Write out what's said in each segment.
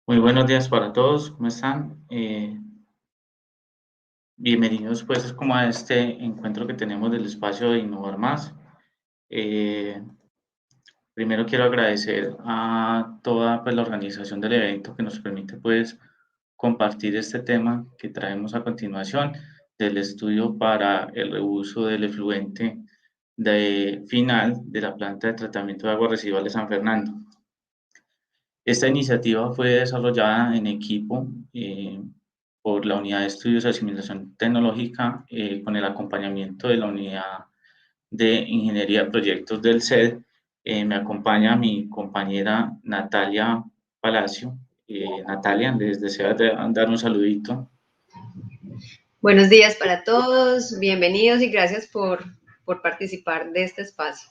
Muy buenos días para todos, ¿cómo están? Bienvenidos pues como a este encuentro que tenemos del espacio de Innovar Más. Eh, Primero quiero agradecer a toda pues, la organización del evento que nos permite pues compartir este tema que traemos a continuación del estudio para el reuso del efluente de final de la planta de tratamiento de aguas residuales San Fernando. Esta iniciativa fue desarrollada en equipo por la Unidad de Estudios de Asimilación Tecnológica con el acompañamiento de la Unidad de Ingeniería de Proyectos del CED. Me acompaña mi compañera Natalia Palacio. Natalia, les deseo dar un saludito. Buenos días para todos, bienvenidos y gracias por participar de este espacio.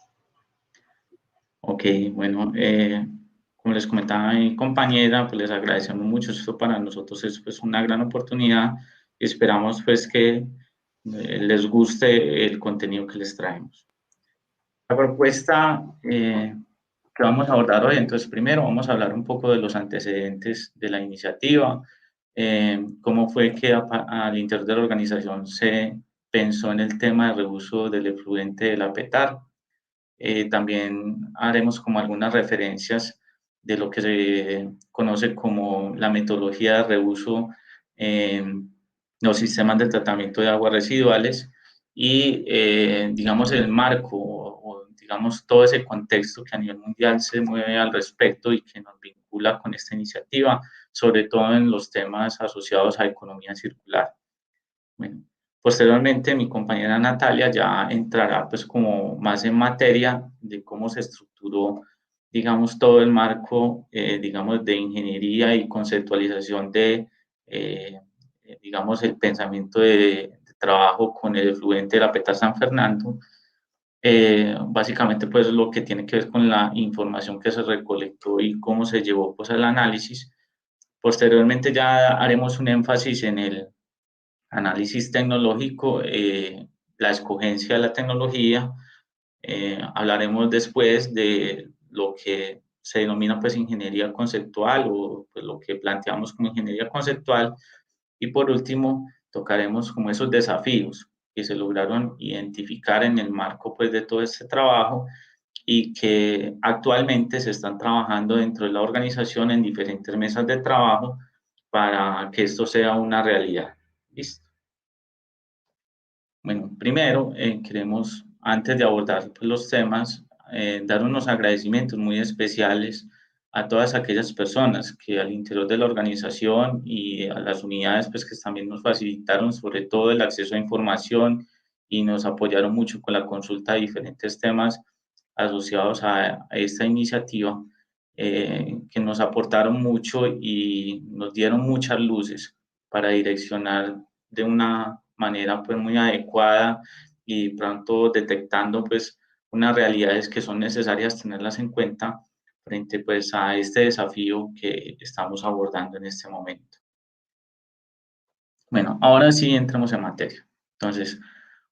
Ok, bueno, como les comentaba mi compañera, pues les agradecemos mucho. Esto para nosotros es pues una gran oportunidad y esperamos pues que les guste el contenido que les traemos. La propuesta que vamos a abordar hoy, entonces primero vamos a hablar un poco de los antecedentes de la iniciativa, cómo fue que al interior de la organización se pensó en el tema de reuso del efluente de la PETAR. También haremos como algunas referencias de lo que se conoce como la metodología de reuso en los sistemas de tratamiento de aguas residuales y, digamos, el marco o, digamos, todo ese contexto que a nivel mundial se mueve al respecto y que nos vincula con esta iniciativa, sobre todo en los temas asociados a economía circular. Bueno, posteriormente mi compañera Natalia ya entrará pues como más en materia de cómo se estructuró, digamos, todo el marco, digamos, de ingeniería y conceptualización de, digamos, el pensamiento de trabajo con el efluente de la PETA San Fernando. Básicamente pues lo que tiene que ver con la información que se recolectó y cómo se llevó pues al análisis. Posteriormente ya haremos un énfasis en el análisis tecnológico, la escogencia de la tecnología. Hablaremos después de lo que se denomina pues ingeniería conceptual o pues, lo que planteamos como ingeniería conceptual. Y por último, tocaremos como esos desafíos que se lograron identificar en el marco pues de todo este trabajo y que actualmente se están trabajando dentro de la organización en diferentes mesas de trabajo para que esto sea una realidad. ¿Listo? Bueno, primero queremos, antes de abordar pues, los temas, dar unos agradecimientos muy especiales a todas aquellas personas que al interior de la organización y a las unidades pues, que también nos facilitaron sobre todo el acceso a información y nos apoyaron mucho con la consulta de diferentes temas asociados a esta iniciativa, que nos aportaron mucho y nos dieron muchas luces para direccionar de una manera pues muy adecuada y pronto detectando pues unas realidades que son necesarias tenerlas en cuenta frente pues a este desafío que estamos abordando en este momento. Bueno, ahora sí entramos en materia. Entonces,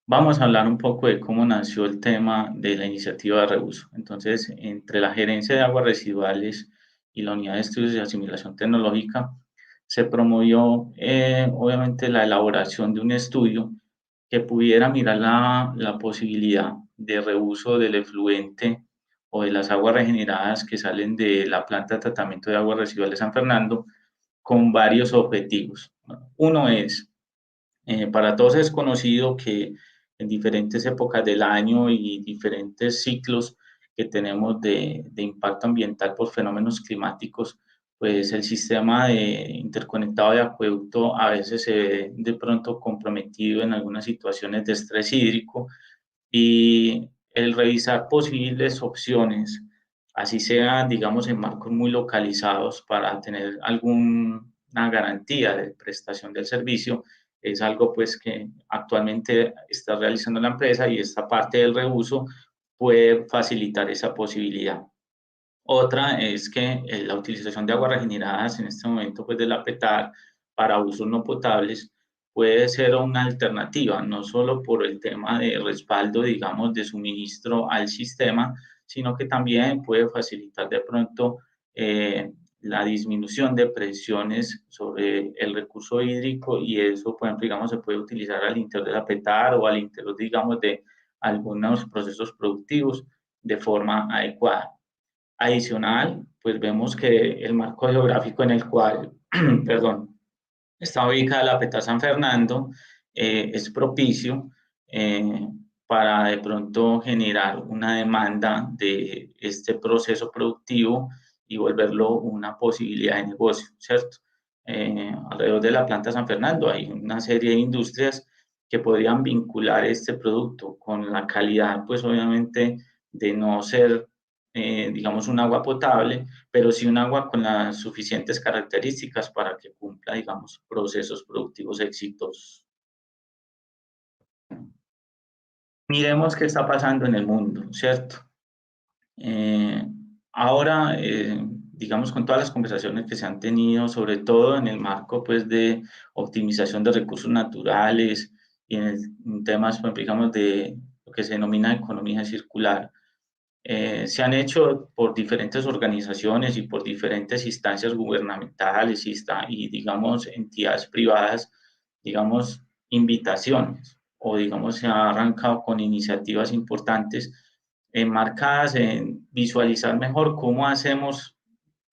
vamos a hablar un poco de cómo nació el tema de la iniciativa de reuso. Entonces, entre la Gerencia de Aguas Residuales y la Unidad de Estudios de Asimilación Tecnológica, se promovió obviamente la elaboración de un estudio que pudiera mirar la posibilidad de reuso del efluente o de las aguas regeneradas que salen de la planta de tratamiento de aguas residuales San Fernando con varios objetivos. Uno es, para todos es conocido que en diferentes épocas del año y diferentes ciclos que tenemos de impacto ambiental por fenómenos climáticos, pues el sistema de interconectado de acueducto a veces se ve de pronto comprometido en algunas situaciones de estrés hídrico y el revisar posibles opciones, así sea, digamos, en marcos muy localizados para tener alguna garantía de prestación del servicio, es algo pues que actualmente está realizando la empresa y esta parte del reuso puede facilitar esa posibilidad. Otra es que la utilización de aguas regeneradas en este momento pues de la PETAR para usos no potables puede ser una alternativa, no solo por el tema de respaldo, digamos, de suministro al sistema, sino que también puede facilitar de pronto la disminución de presiones sobre el recurso hídrico y eso, por ejemplo, digamos, se puede utilizar al interior de la petar o al interior, digamos, de algunos procesos productivos de forma adecuada. Adicional, pues vemos que el marco geográfico en el cual, perdón, está ubicada la Petar San Fernando es propicio eh, para de pronto generar una demanda de este proceso productivo y volverlo una posibilidad de negocio, ¿cierto? Alrededor de la planta San Fernando hay una serie de industrias que podrían vincular este producto con la calidad, pues obviamente de no ser, digamos, un agua potable, pero sí un agua con las suficientes características para que cumpla, digamos, procesos productivos exitosos. Miremos qué está pasando en el mundo, ¿cierto? Eh, ahora, digamos, con todas las conversaciones que se han tenido, sobre todo en el marco, pues, de optimización de recursos naturales y en temas, pues, digamos, de lo que se denomina economía circular, se han hecho por diferentes organizaciones y por diferentes instancias gubernamentales y, digamos, entidades privadas, digamos, invitaciones o, digamos, se ha arrancado con iniciativas importantes enmarcadas en visualizar mejor cómo hacemos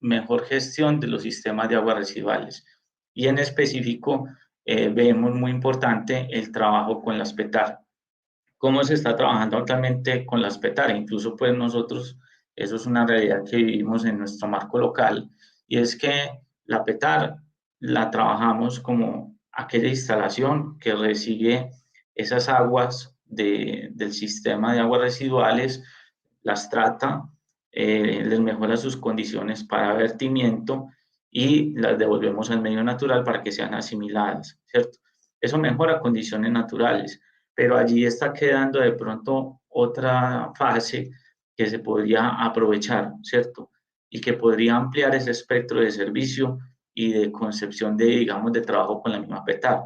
mejor gestión de los sistemas de aguas residuales. Y en específico, vemos muy importante el trabajo con las PETAR. ¿Cómo se está trabajando actualmente con las PETAR? Incluso pues nosotros, eso es una realidad que vivimos en nuestro marco local, y es que la PETAR la trabajamos como aquella instalación que recibe esas aguas del sistema de aguas residuales, las trata, les mejora sus condiciones para vertimiento y las devolvemos al medio natural para que sean asimiladas, ¿cierto? Eso mejora condiciones naturales, pero allí está quedando de pronto otra fase que se podría aprovechar, ¿cierto? Y que podría ampliar ese espectro de servicio y de concepción de, digamos, de trabajo con la misma PETAR.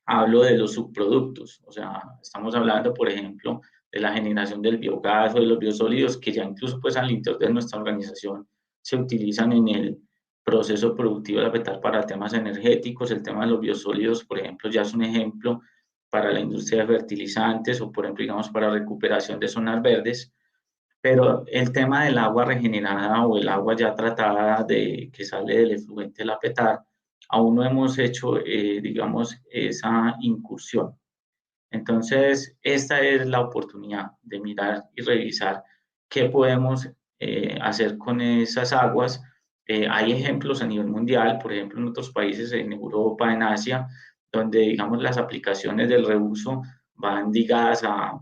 Hablo de los subproductos, o sea, estamos hablando, por ejemplo, de la generación del biogás o de los biosólidos que ya incluso pues al interior de nuestra organización se utilizan en el proceso productivo de la PETAR para temas energéticos. El tema de los biosólidos, por ejemplo, ya es un ejemplo para la industria de fertilizantes o, por ejemplo, digamos, para recuperación de zonas verdes. Pero el tema del agua regenerada o el agua ya tratada que sale del efluente de la PETAR, aún no hemos hecho, digamos, esa incursión. Entonces, esta es la oportunidad de mirar y revisar qué podemos hacer con esas aguas. Hay ejemplos a nivel mundial, por ejemplo, en otros países, en Europa, en Asia, donde, digamos, las aplicaciones del reuso van ligadas a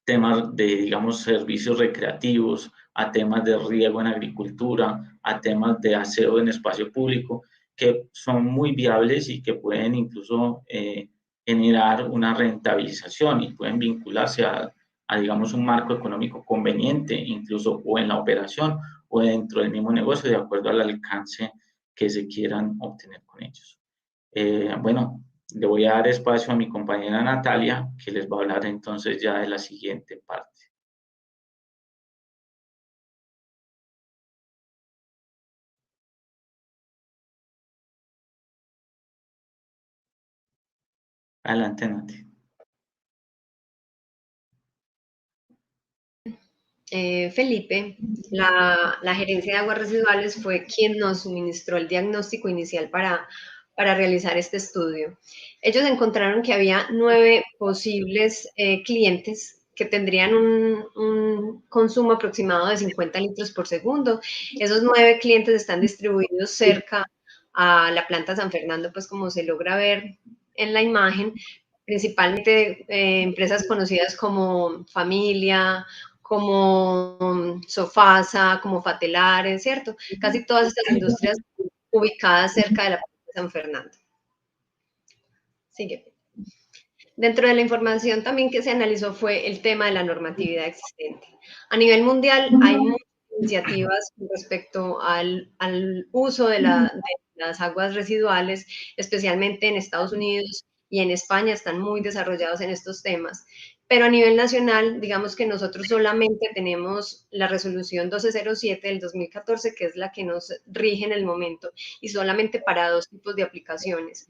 temas de, digamos, servicios recreativos, a temas de riego en agricultura, a temas de aseo en espacio público, que son muy viables y que pueden incluso generar una rentabilización y pueden vincularse digamos, un marco económico conveniente, incluso o en la operación o dentro del mismo negocio, de acuerdo al alcance que se quieran obtener con ellos. Bueno, le voy a dar espacio a mi compañera Natalia, que les va a hablar entonces ya de la siguiente parte. Adelante, Nati. Felipe, la gerencia de aguas residuales fue quien nos suministró el diagnóstico inicial para realizar este estudio. Ellos encontraron que había 9 posibles clientes que tendrían un consumo aproximado de 50 litros por segundo. Esos 9 clientes están distribuidos cerca a la planta San Fernando, pues como se logra ver en la imagen, principalmente empresas conocidas como Familia, como Sofasa, como Fatelares, ¿cierto? Casi todas estas industrias ubicadas cerca de la planta de San Fernando. Sigue. Dentro de la información también que se analizó fue el tema de la normatividad existente. A nivel mundial hay muchas iniciativas con respecto al uso de las aguas residuales, especialmente en Estados Unidos y en España están muy desarrollados en estos temas. Pero a nivel nacional, digamos que nosotros solamente tenemos la resolución 1207 del 2014, que es la que nos rige en el momento, y solamente para dos tipos de aplicaciones,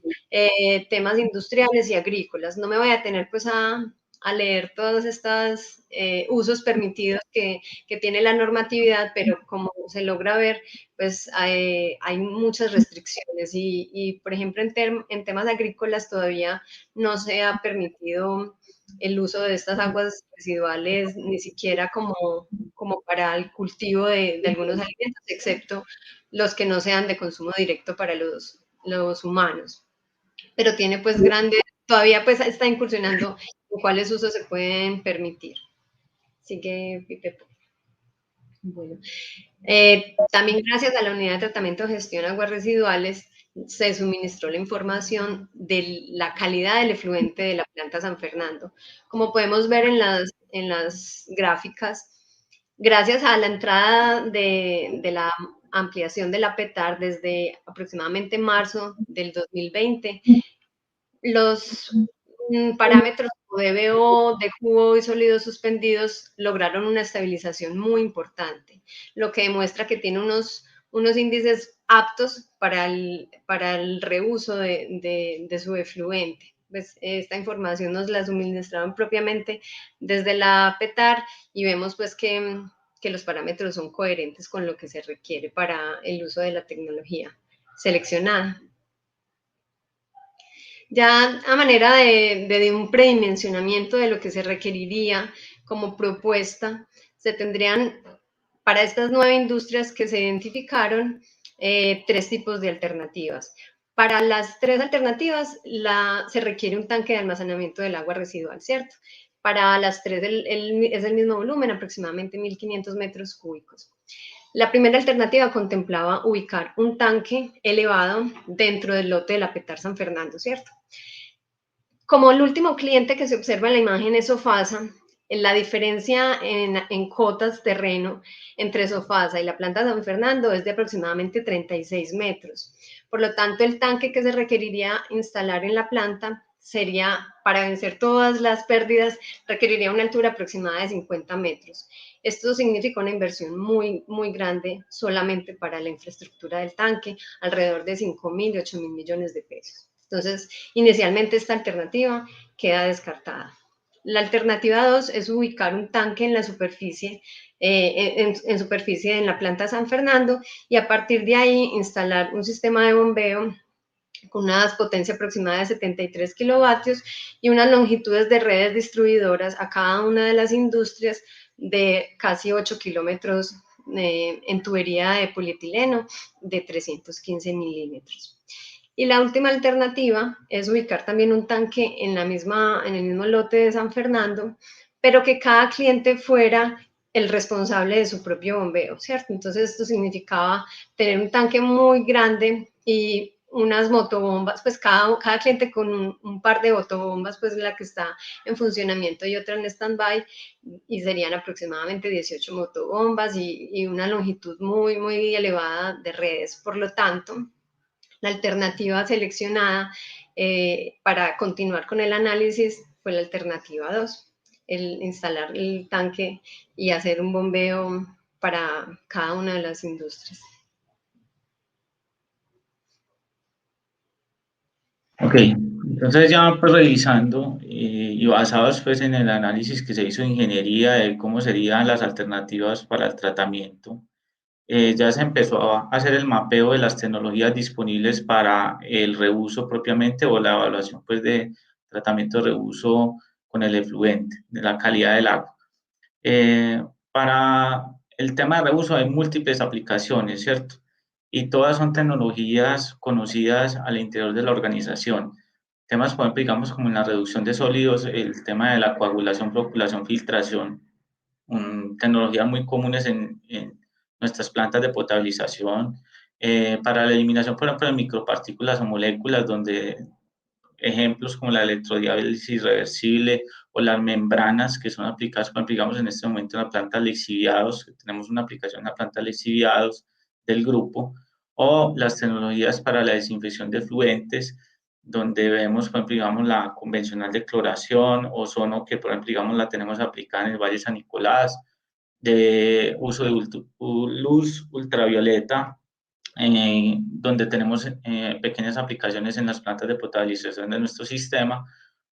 temas industriales y agrícolas. No me voy a tener pues a leer todos estos usos permitidos que tiene la normatividad, pero como se logra ver, pues hay muchas restricciones y, por ejemplo, en temas agrícolas todavía no se ha permitido el uso de estas aguas residuales ni siquiera como para el cultivo de algunos alimentos, excepto los que no sean de consumo directo para los humanos. Pero tiene pues todavía pues está incursionando en cuáles usos se pueden permitir. Así que, Pipe, bueno. También gracias a la Unidad de Tratamiento de Gestión de Aguas Residuales se suministró la información de la calidad del efluente de la planta San Fernando. Como podemos ver en las gráficas, gracias a la entrada de la ampliación de la PETAR desde aproximadamente marzo del 2020, los parámetros DBO, de cubo y sólidos suspendidos lograron una estabilización muy importante, lo que demuestra que tiene unos índices aptos para el reuso de su efluente. Pues esta información nos la suministraron propiamente desde la PETAR y vemos pues que los parámetros son coherentes con lo que se requiere para el uso de la tecnología seleccionada. Ya a manera de un predimensionamiento de lo que se requeriría como propuesta, se tendrían para estas 9 industrias que se identificaron 3 tipos de alternativas. Para las 3 alternativas se requiere un tanque de almacenamiento del agua residual, ¿cierto? Para las 3 es el mismo volumen, aproximadamente 1.500 metros cúbicos. La primera alternativa contemplaba ubicar un tanque elevado dentro del lote de la PETAR San Fernando, ¿cierto? Como el último cliente que se observa en la imagen es Sofasa, la diferencia en cotas terreno entre Sofasa y la planta San Fernando es de aproximadamente 36 metros. Por lo tanto, el tanque que se requeriría instalar en la planta sería, para vencer todas las pérdidas, requeriría una altura aproximada de 50 metros. Esto significa una inversión muy, muy grande solamente para la infraestructura del tanque, alrededor de 5.000 y 8.000 millones de pesos. Entonces, inicialmente esta alternativa queda descartada. La alternativa 2 es ubicar un tanque en la superficie, en superficie en la planta San Fernando y a partir de ahí instalar un sistema de bombeo con una potencia aproximada de 73 kilovatios y unas longitudes de redes distribuidoras a cada una de las industrias de casi 8 kilómetros en tubería de polietileno de 315 milímetros. Y la última alternativa es ubicar también un tanque en el mismo lote de San Fernando, pero que cada cliente fuera el responsable de su propio bombeo, ¿cierto? Entonces esto significaba tener un tanque muy grande y unas motobombas, pues cada cliente con un par de motobombas, pues la que está en funcionamiento y otra en stand-by, y serían aproximadamente 18 motobombas y una longitud muy, muy elevada de redes. Por lo tanto, la alternativa seleccionada para continuar con el análisis fue la alternativa 2, el instalar el tanque y hacer un bombeo para cada una de las industrias. Ok, entonces ya pues revisando y basados pues en el análisis que se hizo de ingeniería de cómo serían las alternativas para el tratamiento, ya se empezó a hacer el mapeo de las tecnologías disponibles para el reuso propiamente o la evaluación pues de tratamiento de reuso con el efluente, de la calidad del agua. Para el tema de reuso hay múltiples aplicaciones, ¿cierto? Y todas son tecnologías conocidas al interior de la organización. Temas, por ejemplo, digamos, como en la reducción de sólidos, el tema de la coagulación, floculación, filtración, tecnologías muy comunes en nuestras plantas de potabilización. Para la eliminación, por ejemplo, de micropartículas o moléculas, donde ejemplos como la electrodiálisis reversible o las membranas que son aplicadas, por ejemplo, digamos en este momento en la planta lixiviados, tenemos una aplicación en la planta lixiviados del grupo, o las tecnologías para la desinfección de fluentes, donde vemos, por ejemplo, digamos, la convencional de cloración, ozono, que por ejemplo, digamos, la tenemos aplicada en el Valle San Nicolás, de uso de luz ultravioleta, donde tenemos pequeñas aplicaciones en las plantas de potabilización de nuestro sistema,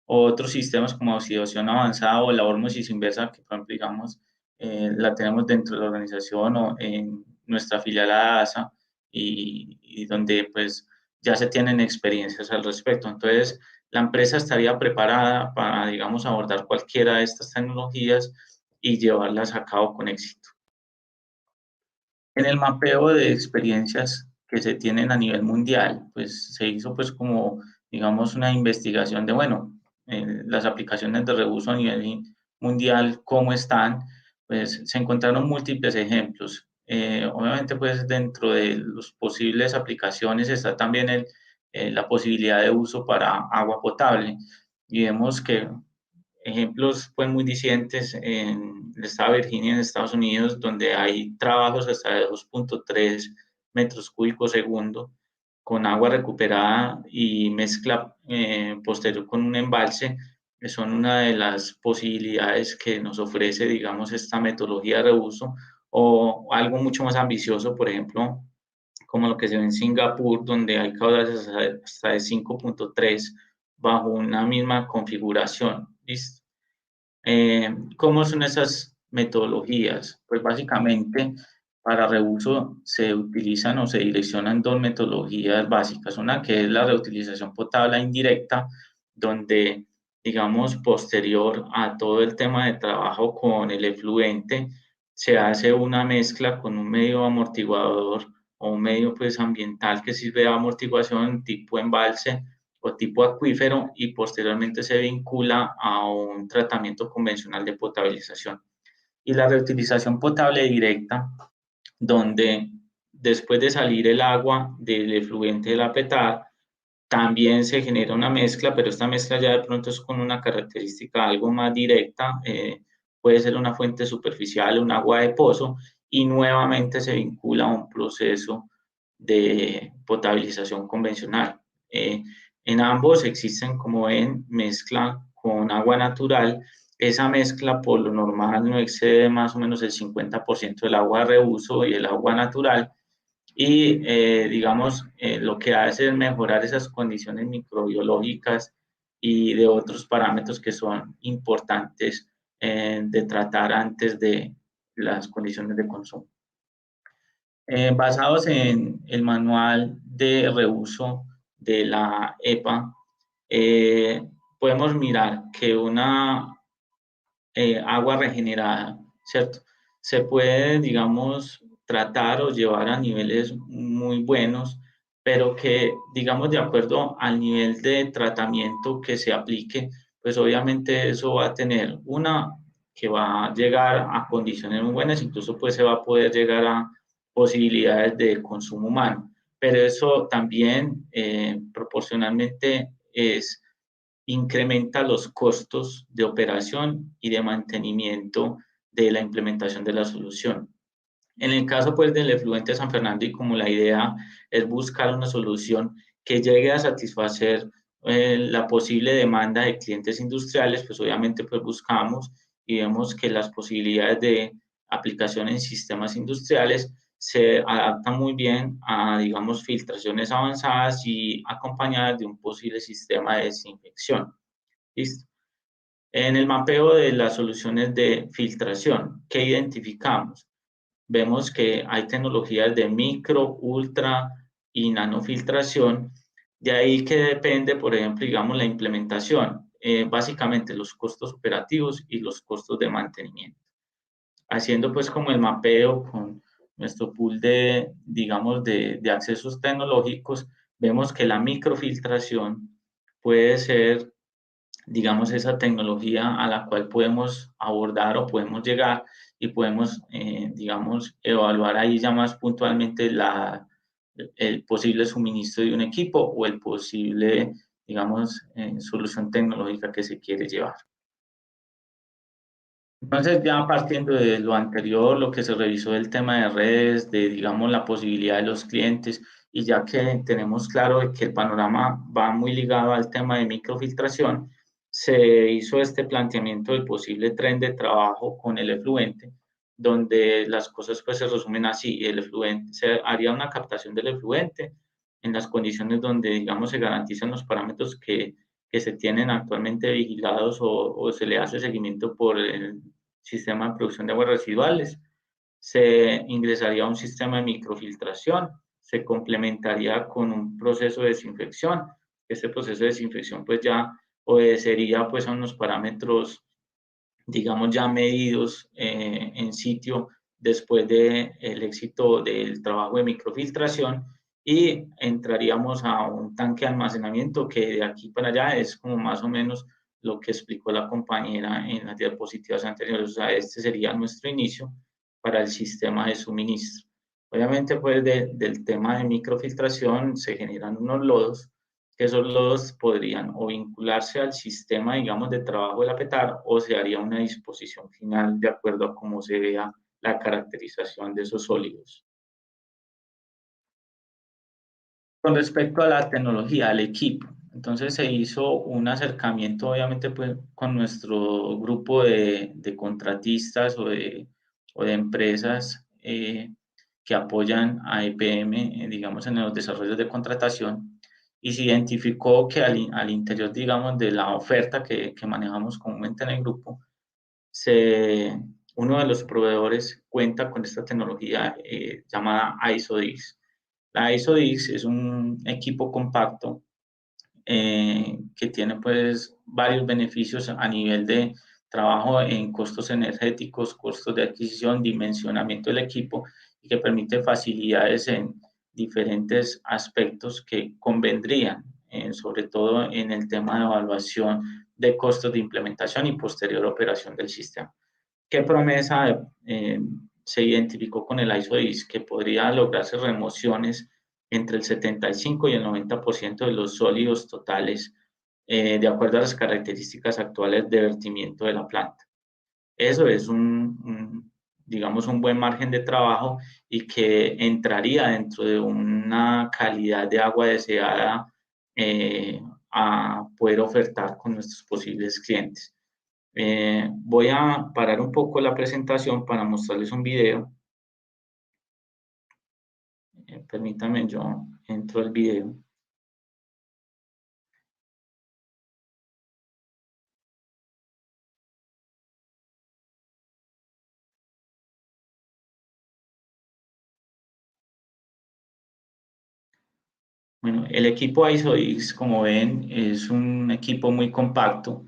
o otros sistemas como oxidación avanzada o la ósmosis inversa, que por ejemplo, digamos, la tenemos dentro de la organización o en nuestra filial ASA, y donde pues ya se tienen experiencias al respecto. Entonces, la empresa estaría preparada para, digamos, abordar cualquiera de estas tecnologías y llevarlas a cabo con éxito. En el mapeo de experiencias que se tienen a nivel mundial, pues se hizo pues como, digamos, una investigación de, bueno, las aplicaciones de reuso a nivel mundial, cómo están, pues se encontraron múltiples ejemplos. Obviamente, pues dentro de las posibles aplicaciones está también la posibilidad de uso para agua potable. Y vemos que ejemplos pues muy discientes en el estado de Virginia, en Estados Unidos, donde hay trabajos hasta de 2.3 metros cúbicos segundo con agua recuperada y mezcla posterior con un embalse, que son una de las posibilidades que nos ofrece, digamos, esta metodología de reuso, o algo mucho más ambicioso, por ejemplo, como lo que se ve en Singapur, donde hay caudales hasta de 5.3 bajo una misma configuración. ¿Listo? ¿Cómo son esas metodologías? Pues básicamente para reuso se utilizan o se direccionan dos metodologías básicas. Una que es la reutilización potable indirecta, donde, digamos, posterior a todo el tema de trabajo con el efluente, se hace una mezcla con un medio amortiguador o un medio pues ambiental que sirve de amortiguación tipo embalse o tipo acuífero, y posteriormente se vincula a un tratamiento convencional de potabilización. Y la reutilización potable directa, donde después de salir el agua del efluente de la petar, también se genera una mezcla, pero esta mezcla ya de pronto es con una característica algo más directa, puede ser una fuente superficial, un agua de pozo, y nuevamente se vincula a un proceso de potabilización convencional. En ambos existen, como ven, mezcla con agua natural. Esa mezcla por lo normal no excede más o menos el 50% del agua de reuso y el agua natural, y digamos, lo que hace es mejorar esas condiciones microbiológicas y de otros parámetros que son importantes de tratar antes de las condiciones de consumo. Basados en el manual de reuso de la EPA, podemos mirar que una agua regenerada, ¿cierto? Se puede, digamos, tratar o llevar a niveles muy buenos, pero que, digamos, de acuerdo al nivel de tratamiento que se aplique, pues obviamente eso va a tener una que va a llegar a condiciones muy buenas, incluso pues se va a poder llegar a posibilidades de consumo humano, pero eso también proporcionalmente incrementa los costos de operación y de mantenimiento de la implementación de la solución. En el caso pues del efluente de San Fernando, y como la idea es buscar una solución que llegue a satisfacer la posible demanda de clientes industriales, pues obviamente pues buscamos y vemos que las posibilidades de aplicación en sistemas industriales se adaptan muy bien a, digamos, filtraciones avanzadas y acompañadas de un posible sistema de desinfección. ¿Listo? En el mapeo de las soluciones de filtración, ¿qué identificamos? Vemos que hay tecnologías de micro, ultra y nanofiltración. De ahí que depende, por ejemplo, digamos, la implementación, básicamente los costos operativos y los costos de mantenimiento. Haciendo pues como el mapeo con nuestro pool de, digamos, de accesos tecnológicos, vemos que la microfiltración puede ser, digamos, esa tecnología a la cual podemos abordar o podemos llegar, y podemos, digamos, evaluar ahí ya más puntualmente el posible suministro de un equipo o el posible, digamos, solución tecnológica que se quiere llevar. Entonces, ya partiendo de lo anterior, lo que se revisó del tema de redes, de, digamos, la posibilidad de los clientes, y ya que tenemos claro de que el panorama va muy ligado al tema de microfiltración, se hizo este planteamiento del posible tren de trabajo con el efluente, donde las cosas pues se resumen así: el efluente, se haría una captación del efluente en las condiciones donde, digamos, se garantizan los parámetros que se tienen actualmente vigilados o se le hace seguimiento por el sistema de producción de aguas residuales. Se ingresaría a un sistema de microfiltración, se complementaría con un proceso de desinfección. Este proceso de desinfección pues ya obedecería pues a unos parámetros, digamos, ya medidos en sitio después del éxito del trabajo de microfiltración, y entraríamos a un tanque de almacenamiento que de aquí para allá es como más o menos lo que explicó la compañera en las diapositivas anteriores. O sea, este sería nuestro inicio para el sistema de suministro. Obviamente, pues del tema de microfiltración se generan unos lodos, que esos lodos podrían o vincularse al sistema, digamos, de trabajo del APETAR, o se haría una disposición final de acuerdo a cómo se vea la caracterización de esos sólidos. Con respecto a la tecnología, al equipo, entonces se hizo un acercamiento, obviamente, pues, con nuestro grupo de contratistas o de empresas que apoyan a EPM, digamos, en los desarrollos de contratación, y se identificó que al interior, digamos, de la oferta que manejamos comúnmente en el grupo, se, uno de los proveedores cuenta con esta tecnología llamada ISO-DIGS. La ISO-DIGS es un equipo compacto que tiene pues varios beneficios a nivel de trabajo en costos energéticos, costos de adquisición, dimensionamiento del equipo, y que permite facilidades en diferentes aspectos que convendrían, sobre todo en el tema de evaluación de costos de implementación y posterior operación del sistema. ¿Qué promesa se identificó con el ISO-DIS? Que podría lograrse remociones entre el 75 y el 90% de los sólidos totales, de acuerdo a las características actuales de vertimiento de la planta. Eso es digamos, un buen margen de trabajo, y que entraría dentro de una calidad de agua deseada a poder ofertar con nuestros posibles clientes. Voy a parar un poco la presentación para mostrarles un video. Permítanme, yo entro al video. Bueno, el equipo ISOX, como ven, es un equipo muy compacto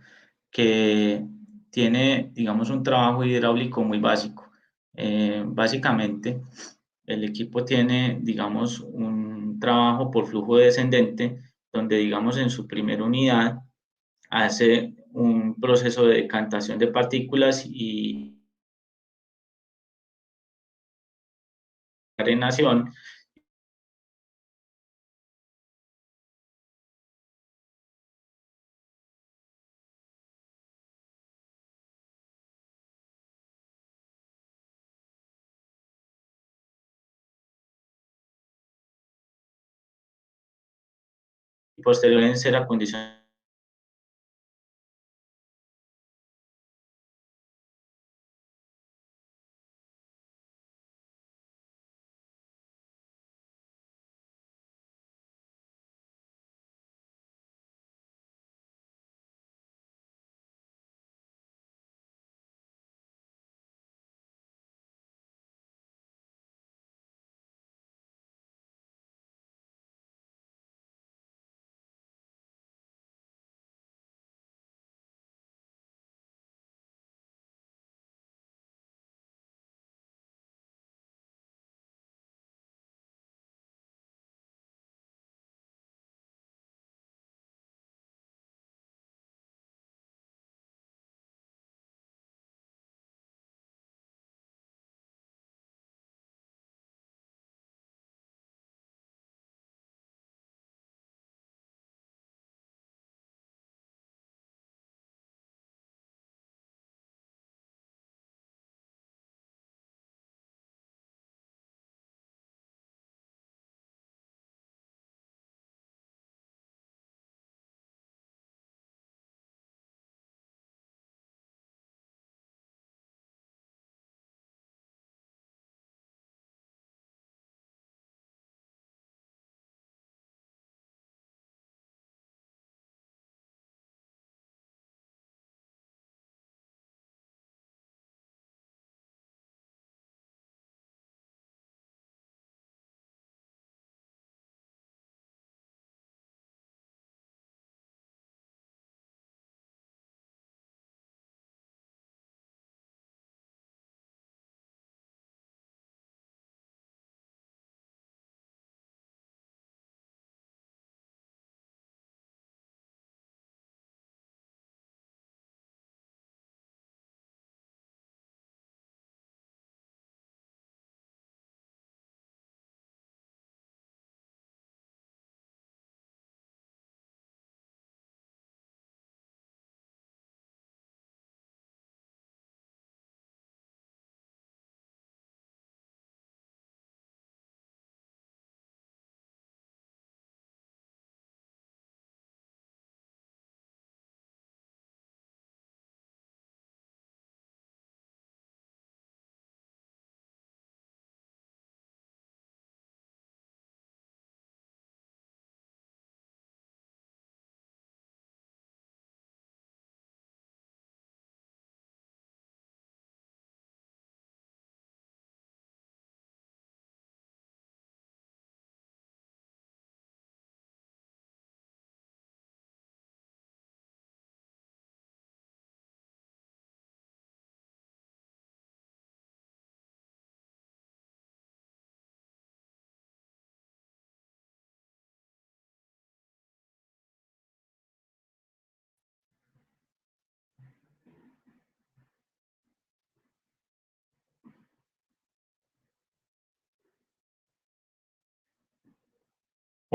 que tiene, digamos, un trabajo hidráulico muy básico. Básicamente, el equipo tiene, digamos, un trabajo por flujo descendente, donde, digamos, en su primera unidad hace un proceso de decantación de partículas y arenación. Y posteriormente ser acondicionado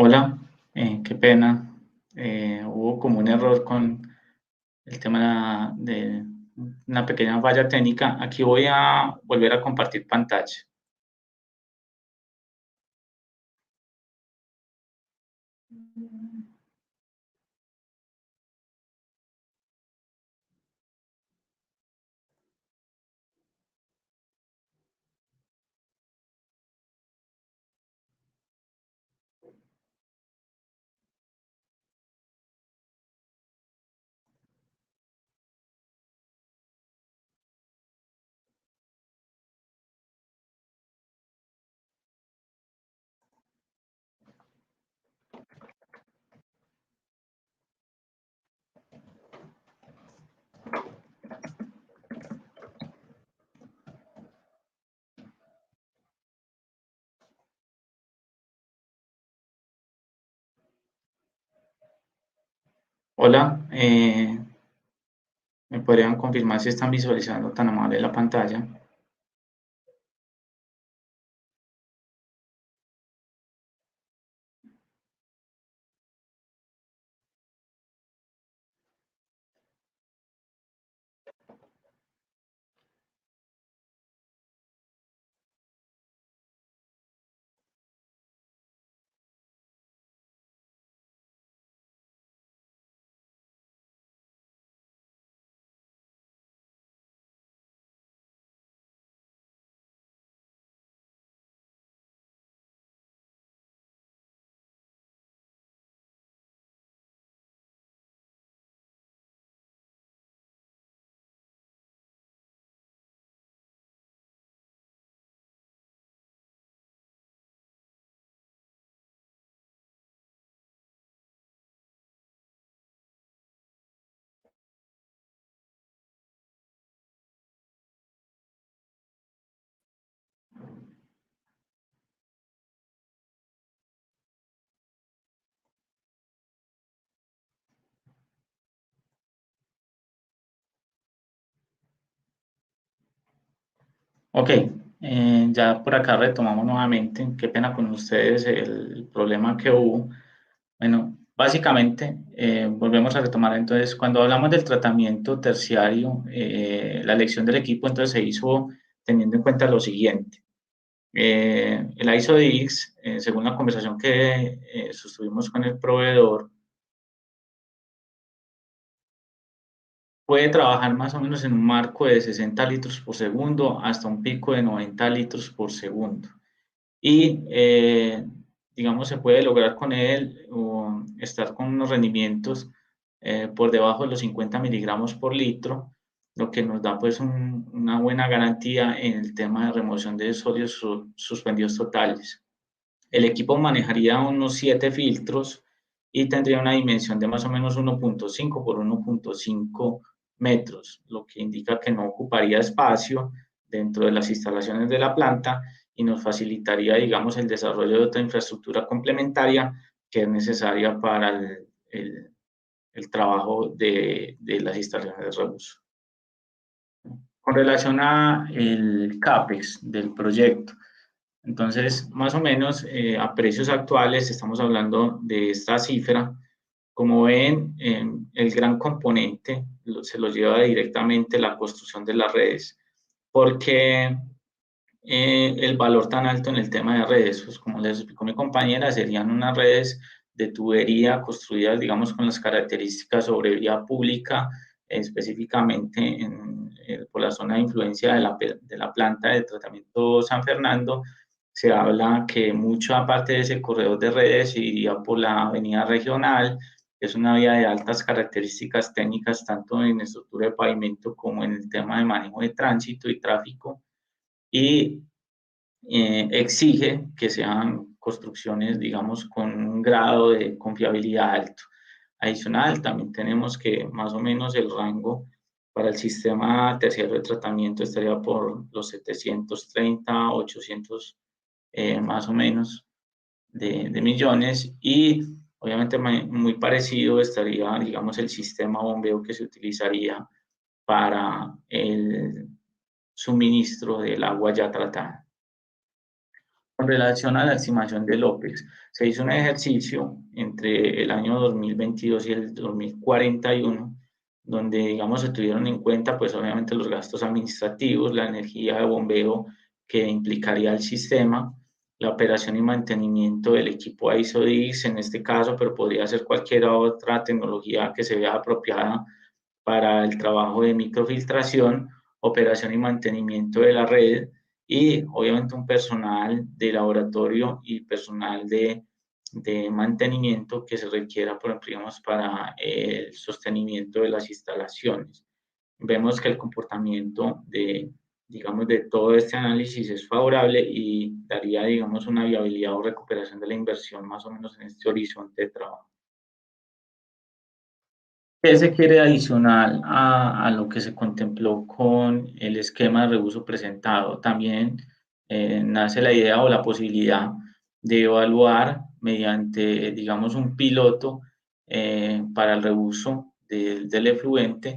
Hola, qué pena. Hubo como un error con el tema de una pequeña falla técnica. Aquí voy a volver a compartir pantalla. Hola, ¿me podrían confirmar si están visualizando tan amable la pantalla? Ok, ya por acá retomamos nuevamente. Qué pena con ustedes el problema que hubo. Bueno, básicamente, volvemos a retomar. Entonces, cuando hablamos del tratamiento terciario, la elección del equipo entonces se hizo teniendo en cuenta lo siguiente. El ISO-DIX, según la conversación que sostuvimos con el proveedor, puede trabajar más o menos en un marco de 60 litros por segundo hasta un pico de 90 litros por segundo. Y, digamos, se puede lograr con él estar con unos rendimientos por debajo de los 50 miligramos por litro, lo que nos da pues una buena garantía en el tema de remoción de sólidos suspendidos totales. El equipo manejaría unos 7 filtros y tendría una dimensión de más o menos 1.5 por 1.5 metros, lo que indica que no ocuparía espacio dentro de las instalaciones de la planta y nos facilitaría, digamos, el desarrollo de otra infraestructura complementaria que es necesaria para el trabajo de las instalaciones de reuso. Con relación a el CAPEX del proyecto, entonces, más o menos a precios actuales estamos hablando de esta cifra. Como ven, el gran componente se lo lleva directamente la construcción de las redes, porque el valor tan alto en el tema de redes, pues como les explicó mi compañera, serían unas redes de tubería construidas, digamos, con las características sobre vía pública, específicamente por la zona de influencia de la planta de tratamiento San Fernando. Se habla que mucha parte de ese corredor de redes iría por la avenida regional, que es una vía de altas características técnicas, tanto en estructura de pavimento como en el tema de manejo de tránsito y tráfico, y exige que sean construcciones, digamos, con un grado de confiabilidad alto. Adicional, también tenemos que más o menos el rango para el sistema terciario de tratamiento estaría por los 730, 800 más o menos de millones, y obviamente muy parecido estaría, digamos, el sistema bombeo que se utilizaría para el suministro del agua ya tratada. Con relación a la estimación del OPEX, se hizo un ejercicio entre el año 2022 y el 2041, donde, digamos, se tuvieron en cuenta, pues, obviamente, los gastos administrativos, la energía de bombeo que implicaría el sistema, la operación y mantenimiento del equipo ISO-DIS en este caso, pero podría ser cualquier otra tecnología que se vea apropiada para el trabajo de microfiltración, operación y mantenimiento de la red, y obviamente un personal de laboratorio y personal de mantenimiento que se requiera, por ejemplo, digamos, para el sostenimiento de las instalaciones. Vemos que el comportamiento digamos, de todo este análisis es favorable y daría, digamos, una viabilidad o recuperación de la inversión más o menos en este horizonte de trabajo. ¿Qué se quiere adicional a lo que se contempló con el esquema de reuso presentado? También nace la idea o la posibilidad de evaluar mediante, digamos, un piloto para el reuso del efluente,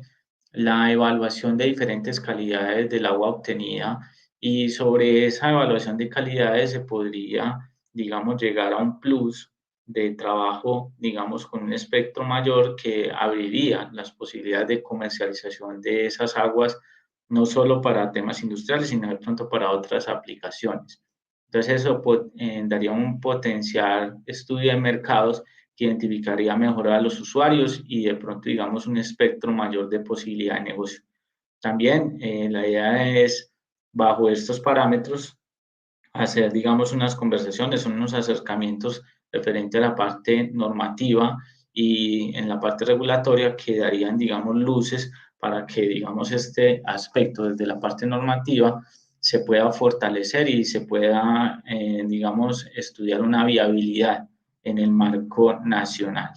la evaluación de diferentes calidades del agua obtenida, y sobre esa evaluación de calidades se podría, digamos, llegar a un plus de trabajo, digamos, con un espectro mayor que abriría las posibilidades de comercialización de esas aguas, no solo para temas industriales, sino de pronto para otras aplicaciones. Entonces eso daría un potencial estudio de mercados que identificaría mejor a los usuarios y de pronto, digamos, un espectro mayor de posibilidad de negocio. También la idea es, bajo estos parámetros, hacer, digamos, unas conversaciones, unos acercamientos referente a la parte normativa y en la parte regulatoria que darían, digamos, luces para que, digamos, este aspecto desde la parte normativa se pueda fortalecer y se pueda, digamos, estudiar una viabilidad en el marco nacional.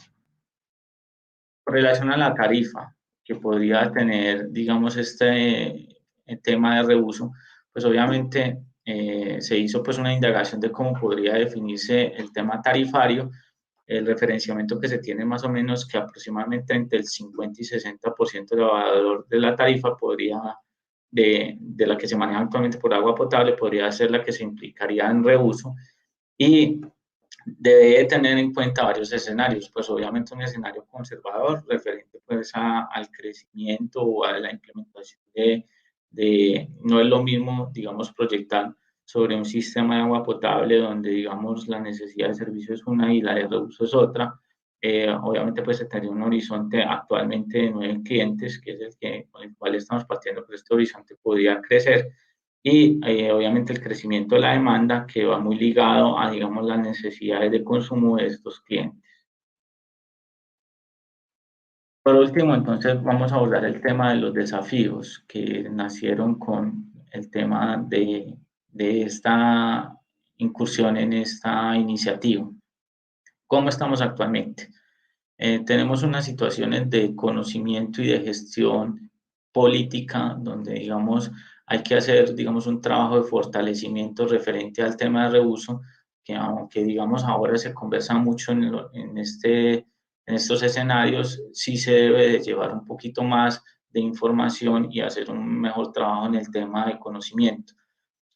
Con relación a la tarifa que podría tener, digamos, este tema de reuso, pues obviamente se hizo pues una indagación de cómo podría definirse el tema tarifario. El referenciamiento que se tiene más o menos que aproximadamente entre el 50 y 60% del valor de la tarifa podría, de la que se maneja actualmente por agua potable, podría ser la que se implicaría en reuso, y debe tener en cuenta varios escenarios, pues obviamente un escenario conservador referente pues al crecimiento o a la implementación no es lo mismo, digamos, proyectar sobre un sistema de agua potable donde, digamos, la necesidad de servicio es una y la de reuso es otra. Obviamente pues se tendría un horizonte actualmente de 9 clientes, que es con el cual estamos partiendo, pero este horizonte podría crecer, y obviamente el crecimiento de la demanda que va muy ligado a, digamos, las necesidades de consumo de estos clientes. Por último, entonces vamos a abordar el tema de los desafíos que nacieron con el tema de esta incursión en esta iniciativa. ¿Cómo estamos actualmente? Tenemos unas situaciones de conocimiento y de gestión política donde, digamos, hay que hacer, digamos, un trabajo de fortalecimiento referente al tema de reuso, que aunque, digamos, ahora se conversa mucho en estos escenarios, sí se debe de llevar un poquito más de información y hacer un mejor trabajo en el tema de conocimiento.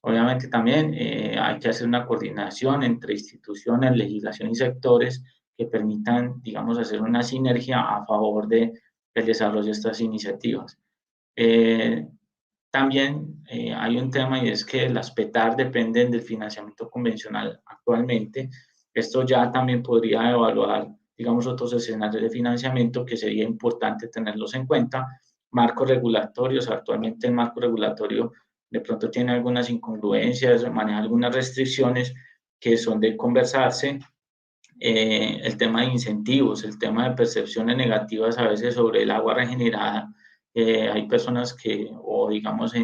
Obviamente también hay que hacer una coordinación entre instituciones, legislación y sectores que permitan, digamos, hacer una sinergia a favor del desarrollo de estas iniciativas. Eh, También hay un tema, y es que las PETAR dependen del financiamiento convencional actualmente. Esto ya también podría evaluar, digamos, otros escenarios de financiamiento que sería importante tenerlos en cuenta. Marcos regulatorios, actualmente el marco regulatorio de pronto tiene algunas incongruencias, maneja algunas restricciones que son de conversarse. El tema de incentivos, el tema de percepciones negativas a veces sobre el agua regenerada. Hay personas que, o digamos,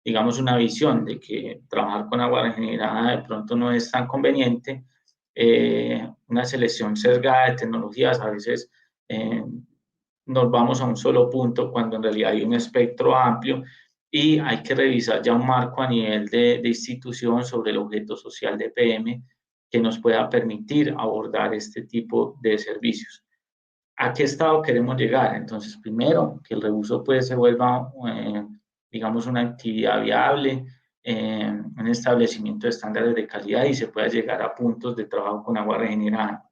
digamos una visión de que trabajar con agua regenerada de pronto no es tan conveniente. Una selección sesgada de tecnologías, a veces nos vamos a un solo punto cuando en realidad hay un espectro amplio, y hay que revisar ya un marco a nivel de institución sobre el objeto social de PM que nos pueda permitir abordar este tipo de servicios. ¿A qué estado queremos llegar? Entonces, primero, que el reuso pues se vuelva, digamos, una actividad viable, un establecimiento de estándares de calidad y se pueda llegar a puntos de trabajo con agua regenerada.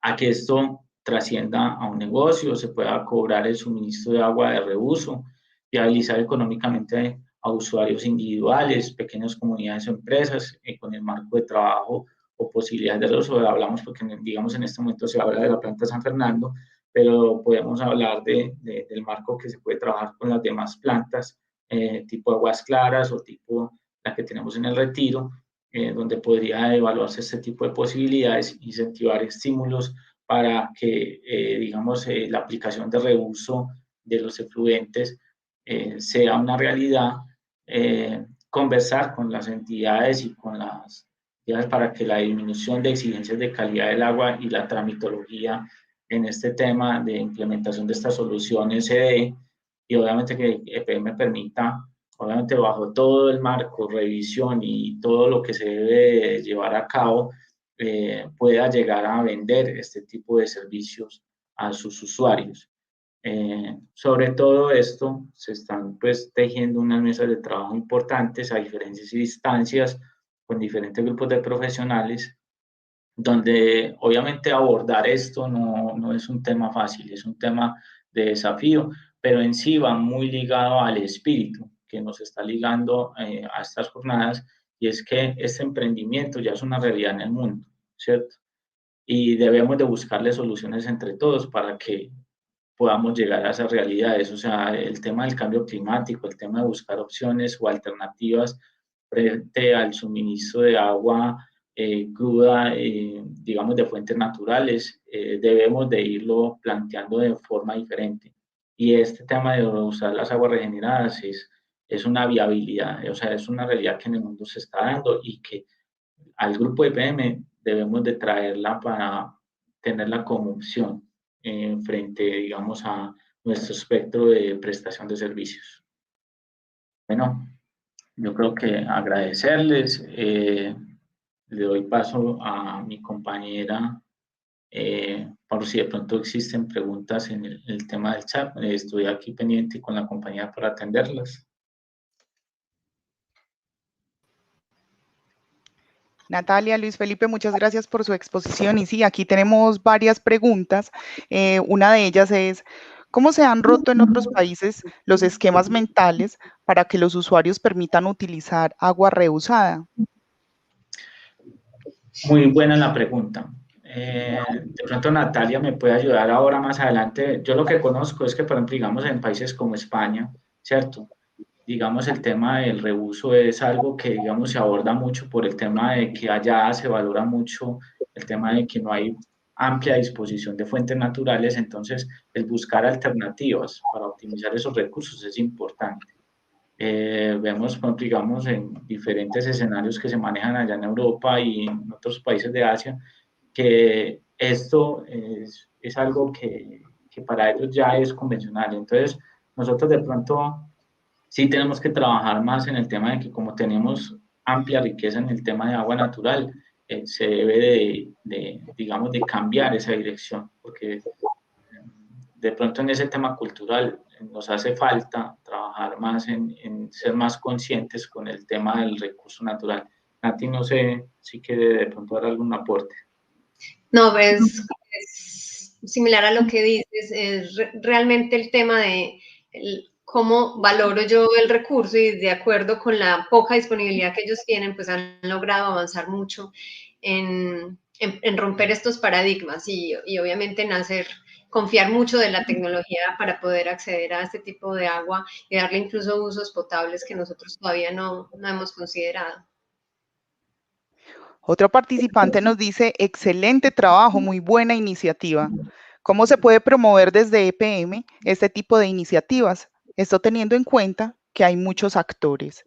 A que esto trascienda a un negocio, se pueda cobrar el suministro de agua de reuso, viabilizar económicamente a usuarios individuales, pequeñas comunidades o empresas, con el marco de trabajo o posibilidades de reuso. Hablamos porque, digamos, en este momento se habla de la planta San Fernando, pero podemos hablar del marco que se puede trabajar con las demás plantas, tipo Aguas Claras o tipo la que tenemos en el Retiro, donde podría evaluarse este tipo de posibilidades, incentivar estímulos para que, digamos, la aplicación de reuso de los efluentes sea una realidad, conversar con las entidades y con las entidades para que la disminución de exigencias de calidad del agua y la tramitología en este tema de implementación de estas soluciones se dé, y obviamente que EPM permita, obviamente bajo todo el marco, revisión y todo lo que se debe llevar a cabo, pueda llegar a vender este tipo de servicios a sus usuarios. Sobre todo esto se están pues tejiendo unas mesas de trabajo importantes a diferentes distancias con diferentes grupos de profesionales, donde obviamente abordar esto no es un tema fácil, es un tema de desafío, pero en sí va muy ligado al espíritu que nos está ligando a estas jornadas, y es que este emprendimiento ya es una realidad en el mundo, ¿cierto? Y debemos de buscarle soluciones entre todos para que podamos llegar a esas realidades. O sea, el tema del cambio climático, el tema de buscar opciones o alternativas frente al suministro de agua cruda, digamos, de fuentes naturales, debemos de irlo planteando de forma diferente. Y este tema de usar las aguas regeneradas es una viabilidad, o sea, es una realidad que en el mundo se está dando y que al grupo de PM debemos de traerla para tenerla como opción frente, digamos, a nuestro espectro de prestación de servicios. Bueno, yo creo que agradecerles. Le doy paso a mi compañera por si de pronto existen preguntas en el tema del chat. Estoy aquí pendiente con la compañía para atenderlas. Natalia, Luis Felipe, muchas gracias por su exposición. Y sí, aquí tenemos varias preguntas. Una de ellas es, ¿cómo se han roto en otros países los esquemas mentales para que los usuarios permitan utilizar agua reusada? Muy buena la pregunta. De pronto Natalia me puede ayudar ahora más adelante. Yo lo que conozco es que, por ejemplo, digamos en países como España, ¿cierto? Digamos, el tema del reuso es algo que, digamos, se aborda mucho por el tema de que allá se valora mucho el tema de que no hay amplia disposición de fuentes naturales, entonces el buscar alternativas para optimizar esos recursos es importante. Vemos, digamos, en diferentes escenarios que se manejan allá en Europa y en otros países de Asia, que esto es algo que para ellos ya es convencional. Entonces, nosotros de pronto sí tenemos que trabajar más en el tema de que como tenemos amplia riqueza en el tema de agua natural, se debe digamos, de cambiar esa dirección, porque de pronto en ese tema cultural nos hace falta trabajar más en ser más conscientes con el tema del recurso natural. Nati, no sé si quiere de pronto dar algún aporte. No, pues es similar a lo que dices, es realmente el tema de cómo valoro yo el recurso, y de acuerdo con la poca disponibilidad que ellos tienen, pues han logrado avanzar mucho en romper estos paradigmas y obviamente confiar mucho de la tecnología para poder acceder a este tipo de agua y darle incluso usos potables que nosotros todavía no hemos considerado. Otro participante nos dice, excelente trabajo, muy buena iniciativa. ¿Cómo se puede promover desde EPM este tipo de iniciativas? Esto teniendo en cuenta que hay muchos actores.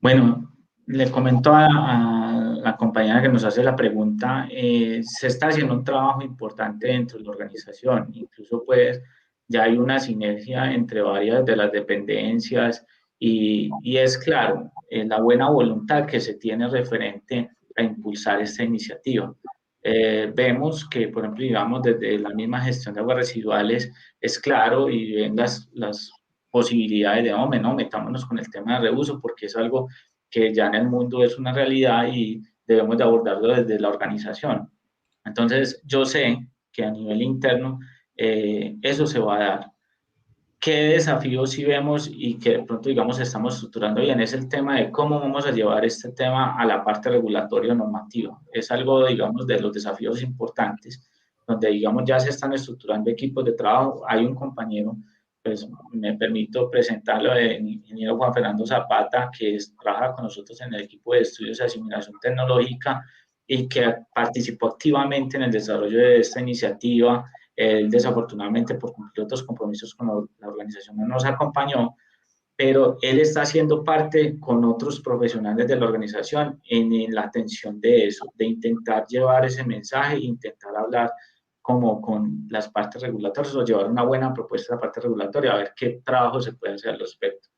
Bueno, le comento a la compañera que nos hace la pregunta, se está haciendo un trabajo importante dentro de la organización, incluso pues ya hay una sinergia entre varias de las dependencias y es claro, la buena voluntad que se tiene referente a impulsar esta iniciativa. Vemos que, por ejemplo, digamos, desde la misma gestión de aguas residuales es claro y ven las posibilidades de, hombre, no, metámonos con el tema de reuso porque es algo que ya en el mundo es una realidad y debemos de abordarlo desde la organización. Entonces, yo sé que a nivel interno eso se va a dar. ¿Qué desafíos sí vemos y que de pronto, digamos, estamos estructurando bien? Es el tema de cómo vamos a llevar este tema a la parte regulatoria normativa. Es algo, digamos, de los desafíos importantes, donde, digamos, ya se están estructurando equipos de trabajo. Hay un compañero, pues me permito presentarlo, el ingeniero Juan Fernando Zapata, que trabaja con nosotros en el equipo de estudios de asimilación tecnológica y que participó activamente en el desarrollo de esta iniciativa. Él desafortunadamente por cumplir otros compromisos con la organización no nos acompañó, pero él está haciendo parte con otros profesionales de la organización en la atención de eso, de intentar llevar ese mensaje, intentar hablar como con las partes regulatorias o llevar una buena propuesta a la parte regulatoria, a ver qué trabajo se puede hacer al respecto.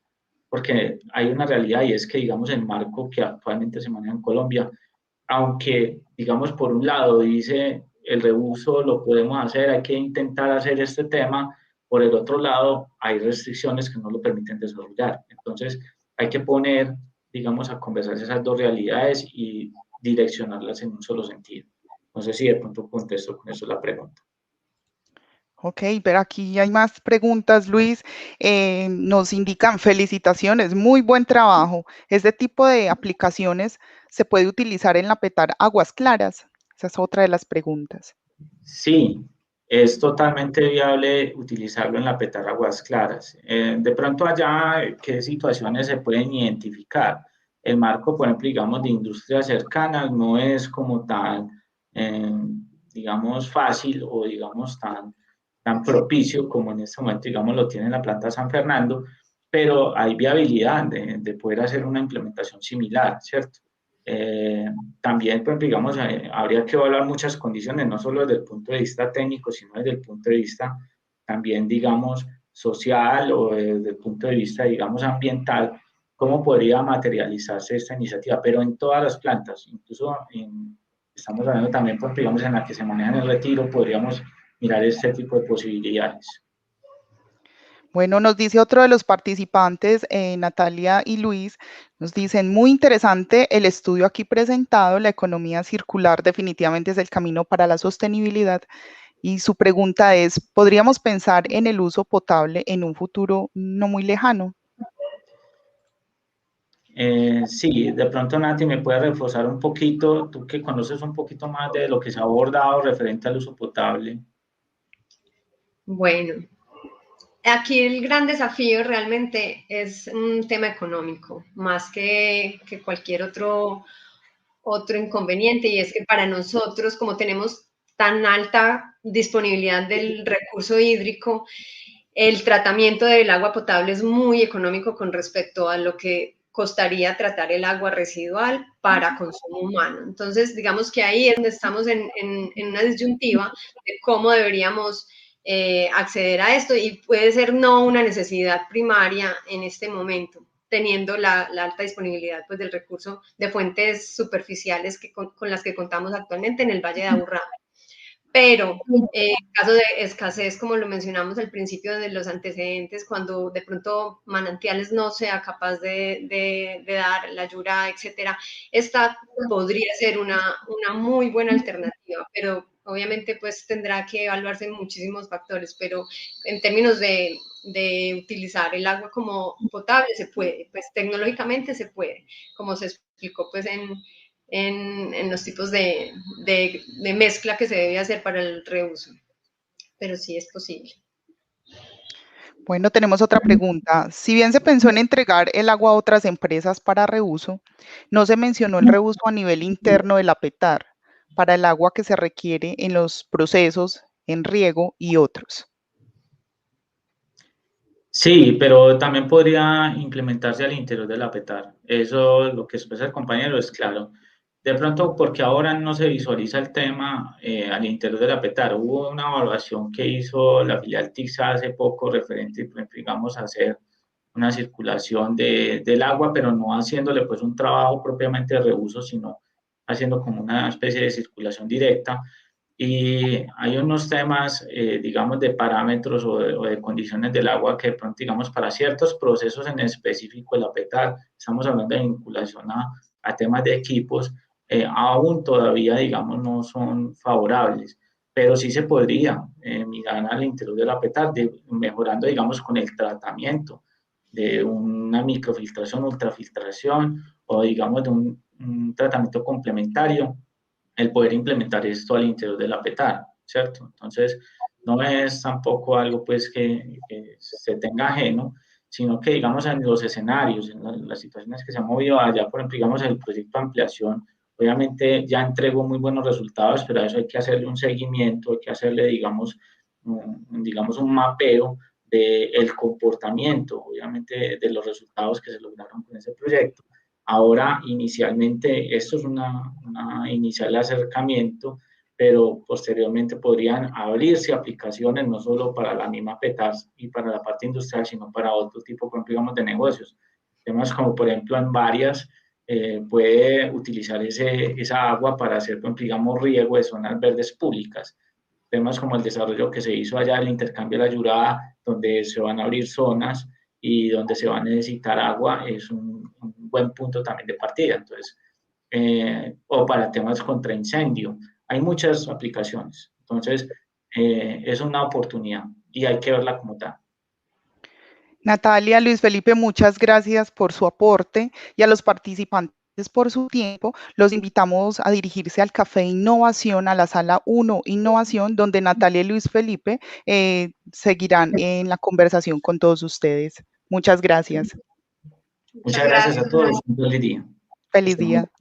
Porque hay una realidad y es que, digamos, el marco que actualmente se maneja en Colombia, aunque, digamos, por un lado dice el reuso lo podemos hacer, hay que intentar hacer este tema, por el otro lado hay restricciones que no lo permiten desarrollar. Entonces, hay que poner, digamos, a conversar esas dos realidades y direccionarlas en un solo sentido. No sé si de pronto contesto con eso la pregunta. Ok, pero aquí hay más preguntas, Luis. Nos indican felicitaciones, muy buen trabajo. ¿Este tipo de aplicaciones se puede utilizar en la PETAR Aguas Claras? Esa es otra de las preguntas. Sí, es totalmente viable utilizarlo en la PETAR Aguas Claras. De pronto allá, ¿qué situaciones se pueden identificar? El marco, por ejemplo, digamos, de industrias cercanas no es como tan, eh, digamos, fácil o, digamos, tan propicio como en este momento, digamos, lo tiene la planta San Fernando, pero hay viabilidad de poder hacer una implementación similar, ¿cierto? También, pues, digamos, habría que evaluar muchas condiciones, no solo desde el punto de vista técnico, sino desde el punto de vista también, digamos, social o desde el punto de vista, digamos, ambiental, cómo podría materializarse esta iniciativa, pero en todas las plantas, incluso estamos hablando también, pues, digamos, en la que se maneja en el retiro, podríamos mirar este tipo de posibilidades. Bueno, nos dice otro de los participantes, Natalia y Luis, nos dicen, muy interesante el estudio aquí presentado, la economía circular definitivamente es el camino para la sostenibilidad. Y su pregunta es, ¿podríamos pensar en el uso potable en un futuro no muy lejano? Sí, de pronto Nati me puede reforzar un poquito, tú que conoces un poquito más de lo que se ha abordado referente al uso potable. Bueno, aquí el gran desafío realmente es un tema económico, más que cualquier otro inconveniente, y es que para nosotros, como tenemos tan alta disponibilidad del recurso hídrico, el tratamiento del agua potable es muy económico con respecto a lo que costaría tratar el agua residual para consumo humano. Entonces, digamos que ahí es donde estamos en una disyuntiva de cómo deberíamos acceder a esto, y puede ser no una necesidad primaria en este momento, teniendo la alta disponibilidad, pues, del recurso de fuentes superficiales con las que contamos actualmente en el Valle de Aburrá. Pero en caso de escasez, como lo mencionamos al principio de los antecedentes, cuando de pronto Manantiales no sea capaz de dar la Yura, etcétera, esta podría ser una muy buena alternativa, pero obviamente pues tendrá que evaluarse en muchísimos factores, pero en términos de utilizar el agua como potable se puede, pues tecnológicamente se puede, como se explicó pues en los tipos de mezcla que se debe hacer para el reuso, pero sí es posible. Bueno, tenemos otra pregunta. Si bien se pensó en entregar el agua a otras empresas para reuso, no se mencionó el reuso a nivel interno de la PETAR para el agua que se requiere en los procesos, en riego y otros. Sí, pero también podría implementarse al interior de la PETAR. Eso, lo que expresa el compañero, es claro. De pronto, porque ahora no se visualiza el tema al interior de la PETAR. Hubo una evaluación que hizo la filial TICSA hace poco referente, pues, digamos, a hacer una circulación del agua, pero no haciéndole pues un trabajo propiamente de reuso, sino haciendo como una especie de circulación directa. Y hay unos temas, digamos, de parámetros o de condiciones del agua que, digamos, para ciertos procesos en específico el APETAR, estamos hablando de vinculación a temas de equipos, aún todavía, digamos, no son favorables, pero sí se podría mirar al interior del APETAR, mejorando, digamos, con el tratamiento de una microfiltración, ultrafiltración o, digamos, de un tratamiento complementario, el poder implementar esto al interior de la PETAR, ¿cierto? Entonces, no es tampoco algo pues que se tenga ajeno, sino que digamos en los escenarios, en las situaciones que se han movido allá, por ejemplo, digamos el proyecto de ampliación, obviamente ya entregó muy buenos resultados, pero a eso hay que hacerle un seguimiento, hay que hacerle, digamos un mapeo del comportamiento, obviamente, de los resultados que se lograron con ese proyecto. Ahora, inicialmente, esto es una inicial acercamiento, pero posteriormente podrían abrirse aplicaciones no solo para la misma PETAS y para la parte industrial, sino para otro tipo, por ejemplo, digamos, de negocios. Temas como, por ejemplo, en varias puede utilizar esa agua para hacer, por ejemplo, digamos, riego de zonas verdes públicas. Temas como el desarrollo que se hizo allá, el intercambio de la Yurada, donde se van a abrir zonas y donde se va a necesitar agua, es un buen punto también de partida. Entonces, o para temas contra incendio. Hay muchas aplicaciones. Entonces, es una oportunidad y hay que verla como tal. Natalia, Luis Felipe, muchas gracias por su aporte y a los participantes por su tiempo. Los invitamos a dirigirse al Café Innovación, a la sala 1 Innovación, donde Natalia y Luis Felipe seguirán en la conversación con todos ustedes. Muchas gracias. Muchas gracias a todos. Un feliz día. Feliz día.